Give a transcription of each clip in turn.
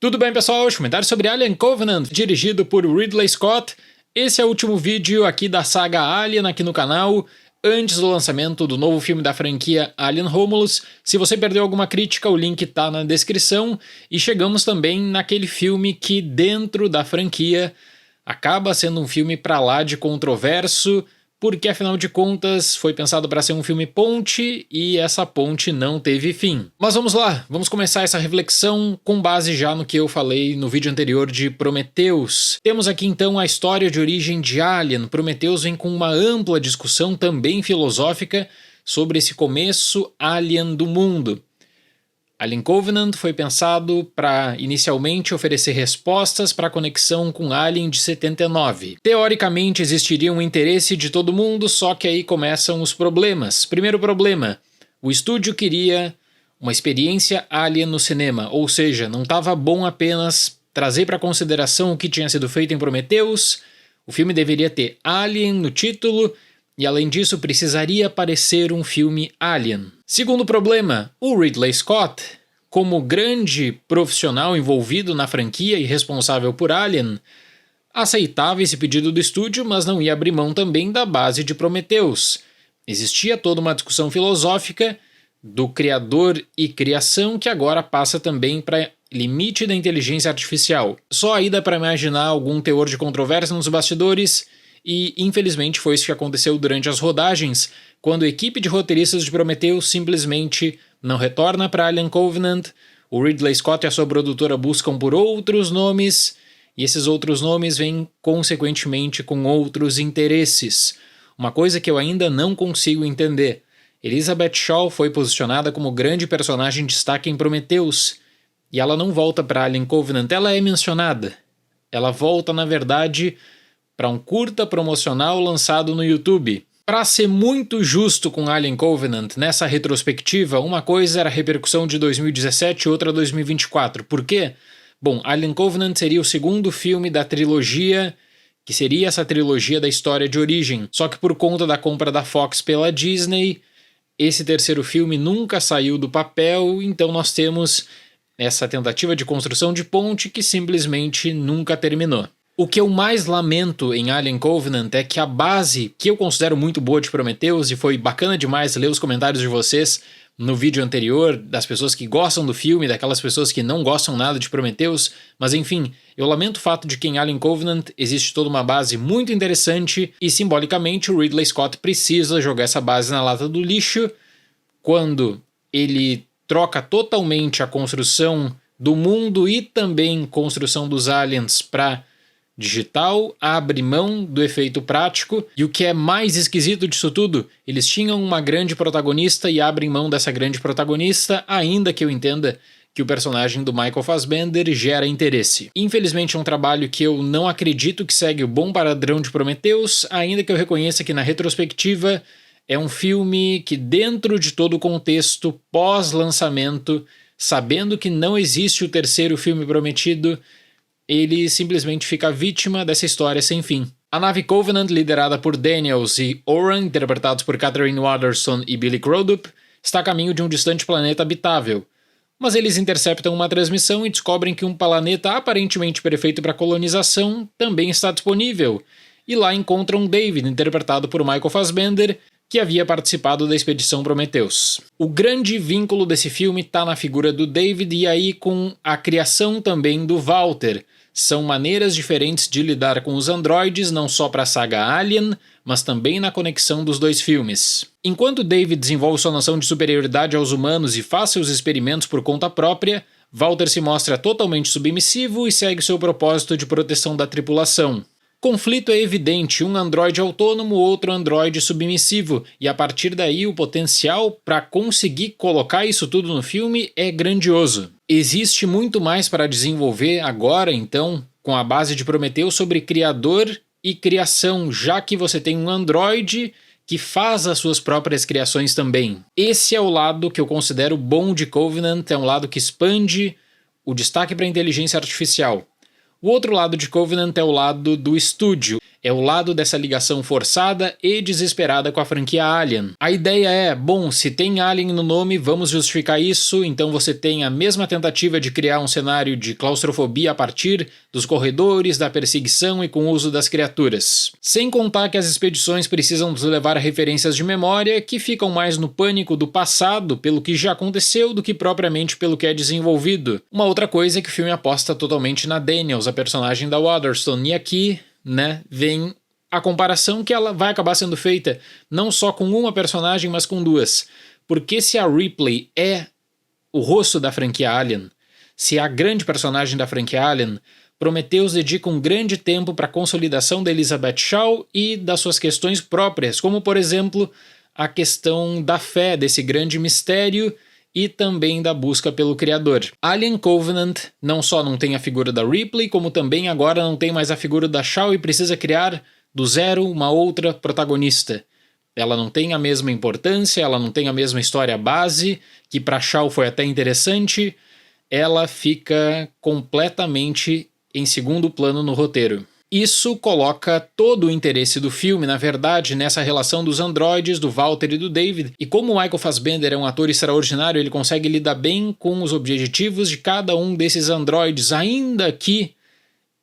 Tudo bem, pessoal? Hoje comentário sobre Alien Covenant, dirigido por Ridley Scott. Esse é o último vídeo aqui da saga Alien aqui no canal, antes do lançamento do novo filme da franquia Alien Romulus. Se você perdeu alguma crítica, o link tá na descrição. E chegamos também naquele filme que, dentro da franquia, acaba sendo um filme pra lá de controverso, porque afinal de contas foi pensado para ser um filme ponte e essa ponte não teve fim. Mas vamos lá, vamos começar essa reflexão com base já no que eu falei no vídeo anterior de Prometheus. Temos aqui então a história de origem de Alien. Prometheus vem com uma ampla discussão também filosófica sobre esse começo alien do mundo. Alien Covenant foi pensado para inicialmente oferecer respostas para a conexão com Alien de 79. Teoricamente existiria um interesse de todo mundo, só que aí começam os problemas. Primeiro problema, o estúdio queria uma experiência Alien no cinema, ou seja, não estava bom apenas trazer para consideração o que tinha sido feito em Prometheus, o filme deveria ter Alien no título, e além disso precisaria parecer um filme Alien. Segundo problema, o Ridley Scott, como grande profissional envolvido na franquia e responsável por Alien, aceitava esse pedido do estúdio, mas não ia abrir mão também da base de Prometheus. Existia toda uma discussão filosófica do criador e criação que agora passa também para limite da inteligência artificial. Só aí dá para imaginar algum teor de controvérsia nos bastidores. E infelizmente foi isso que aconteceu durante as rodagens, quando a equipe de roteiristas de Prometheus simplesmente não retorna para Alien Covenant, o Ridley Scott e a sua produtora buscam por outros nomes, e esses outros nomes vêm consequentemente com outros interesses. Uma coisa que eu ainda não consigo entender. Elizabeth Shaw foi posicionada como grande personagem de destaque em Prometheus, e ela não volta para Alien Covenant, ela é mencionada. Ela volta, na verdade, para um curta promocional lançado no YouTube. Para ser muito justo com Alien Covenant, nessa retrospectiva, uma coisa era a repercussão de 2017 e outra 2024. Por quê? Bom, Alien Covenant seria o segundo filme da trilogia, que seria essa trilogia da história de origem. Só que por conta da compra da Fox pela Disney, esse terceiro filme nunca saiu do papel, então nós temos essa tentativa de construção de ponte que simplesmente nunca terminou. O que eu mais lamento em Alien Covenant é que a base, que eu considero muito boa de Prometheus, e foi bacana demais ler os comentários de vocês no vídeo anterior, das pessoas que gostam do filme, daquelas pessoas que não gostam nada de Prometheus, mas enfim, eu lamento o fato de que em Alien Covenant existe toda uma base muito interessante e simbolicamente o Ridley Scott precisa jogar essa base na lata do lixo quando ele troca totalmente a construção do mundo e também construção dos aliens para digital, abre mão do efeito prático, e o que é mais esquisito disso tudo, eles tinham uma grande protagonista e abrem mão dessa grande protagonista, ainda que eu entenda que o personagem do Michael Fassbender gera interesse. Infelizmente é um trabalho que eu não acredito que segue o bom padrão de Prometheus, ainda que eu reconheça que na retrospectiva é um filme que, dentro de todo o contexto pós-lançamento, sabendo que não existe o terceiro filme prometido, ele simplesmente fica vítima dessa história sem fim. A nave Covenant, liderada por Daniels e Oran, interpretados por Catherine Waterston e Billy Crudup, está a caminho de um distante planeta habitável. Mas eles interceptam uma transmissão e descobrem que um planeta aparentemente perfeito para colonização também está disponível. E lá encontram David, interpretado por Michael Fassbender, que havia participado da expedição Prometheus. O grande vínculo desse filme está na figura do David e aí com a criação também do Walter. São maneiras diferentes de lidar com os androides, não só para a saga Alien, mas também na conexão dos dois filmes. Enquanto David desenvolve sua noção de superioridade aos humanos e faz seus experimentos por conta própria, Walter se mostra totalmente submissivo e segue seu propósito de proteção da tripulação. Conflito é evidente, um androide autônomo, outro androide submissivo, e a partir daí o potencial para conseguir colocar isso tudo no filme é grandioso. Existe muito mais para desenvolver agora, então, com a base de Prometheus sobre criador e criação, já que você tem um androide que faz as suas próprias criações também. Esse é o lado que eu considero bom de Covenant, é um lado que expande o destaque para a inteligência artificial. O outro lado de Covenant é o lado do estúdio. É o lado dessa ligação forçada e desesperada com a franquia Alien. A ideia é, bom, se tem Alien no nome, vamos justificar isso, então você tem a mesma tentativa de criar um cenário de claustrofobia a partir dos corredores, da perseguição e com o uso das criaturas. Sem contar que as expedições precisam nos levar a referências de memória que ficam mais no pânico do passado, pelo que já aconteceu, do que propriamente pelo que é desenvolvido. Uma outra coisa é que o filme aposta totalmente na Daniels, a personagem da Waterston, e aqui, vem a comparação que ela vai acabar sendo feita não só com uma personagem, mas com duas. Porque se a Ripley é o rosto da franquia Alien, se é a grande personagem da franquia Alien, Prometheus dedica um grande tempo para a consolidação da Elizabeth Shaw e das suas questões próprias, como por exemplo a questão da fé, desse grande mistério e também da busca pelo Criador. Alien Covenant não só não tem a figura da Ripley, como também agora não tem mais a figura da Shaw e precisa criar do zero uma outra protagonista. Ela não tem a mesma importância, ela não tem a mesma história base, que para Shaw foi até interessante, ela fica completamente em segundo plano no roteiro. Isso coloca todo o interesse do filme, na verdade, nessa relação dos androides, do Walter e do David, e como o Michael Fassbender é um ator extraordinário, ele consegue lidar bem com os objetivos de cada um desses androides, ainda que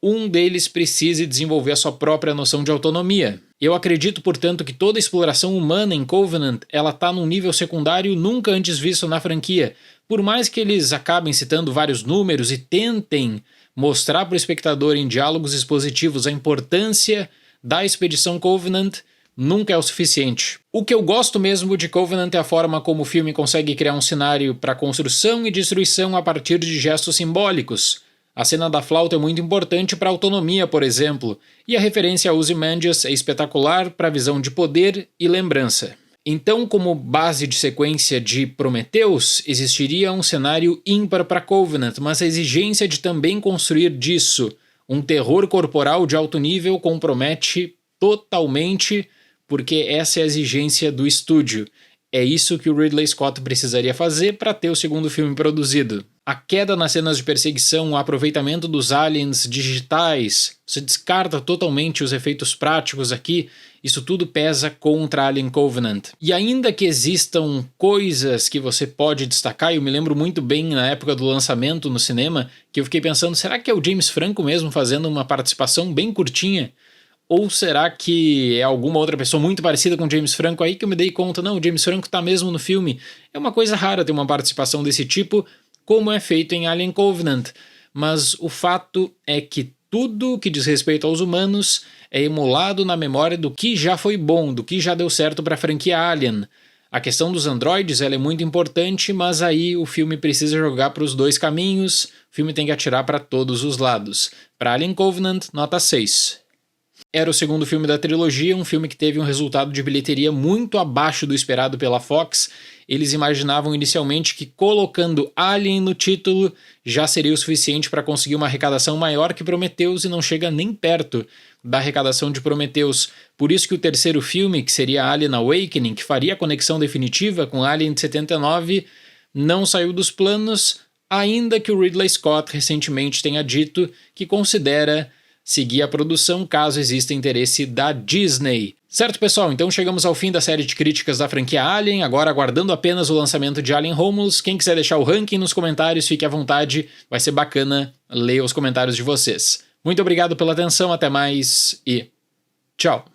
um deles precise desenvolver a sua própria noção de autonomia. Eu acredito, portanto, que toda a exploração humana em Covenant ela está num nível secundário nunca antes visto na franquia. Por mais que eles acabem citando vários números e tentem mostrar para o espectador em diálogos expositivos a importância da expedição Covenant, nunca é o suficiente. O que eu gosto mesmo de Covenant é a forma como o filme consegue criar um cenário para construção e destruição a partir de gestos simbólicos. A cena da flauta é muito importante para a autonomia, por exemplo, e a referência a Ozymandias é espetacular para a visão de poder e lembrança. Então, como base de sequência de Prometheus, existiria um cenário ímpar para Covenant, mas a exigência de também construir disso um terror corporal de alto nível compromete totalmente, porque essa é a exigência do estúdio. É isso que o Ridley Scott precisaria fazer para ter o segundo filme produzido. A queda nas cenas de perseguição, o aproveitamento dos aliens digitais, você descarta totalmente os efeitos práticos aqui, isso tudo pesa contra Alien Covenant. E ainda que existam coisas que você pode destacar, eu me lembro muito bem na época do lançamento no cinema, que eu fiquei pensando, será que é o James Franco mesmo fazendo uma participação bem curtinha? Ou será que é alguma outra pessoa muito parecida com o James Franco aí que eu me dei conta, não, o James Franco tá mesmo no filme. É uma coisa rara ter uma participação desse tipo, como é feito em Alien Covenant. Mas o fato é que tudo que diz respeito aos humanos é emulado na memória do que já foi bom, do que já deu certo para a franquia Alien. A questão dos androides ela é muito importante, mas aí o filme precisa jogar para os dois caminhos, o filme tem que atirar para todos os lados. Para Alien Covenant, nota 6. Era o segundo filme da trilogia, um filme que teve um resultado de bilheteria muito abaixo do esperado pela Fox. Eles imaginavam inicialmente que colocando Alien no título já seria o suficiente para conseguir uma arrecadação maior que Prometheus e não chega nem perto da arrecadação de Prometheus. Por isso que o terceiro filme, que seria Alien Awakening, que faria a conexão definitiva com Alien de 79, não saiu dos planos, ainda que o Ridley Scott recentemente tenha dito que considera seguir a produção caso exista interesse da Disney. Certo, pessoal? Então chegamos ao fim da série de críticas da franquia Alien, agora aguardando apenas o lançamento de Alien Romulus. Quem quiser deixar o ranking nos comentários, fique à vontade, vai ser bacana ler os comentários de vocês. Muito obrigado pela atenção, até mais e tchau!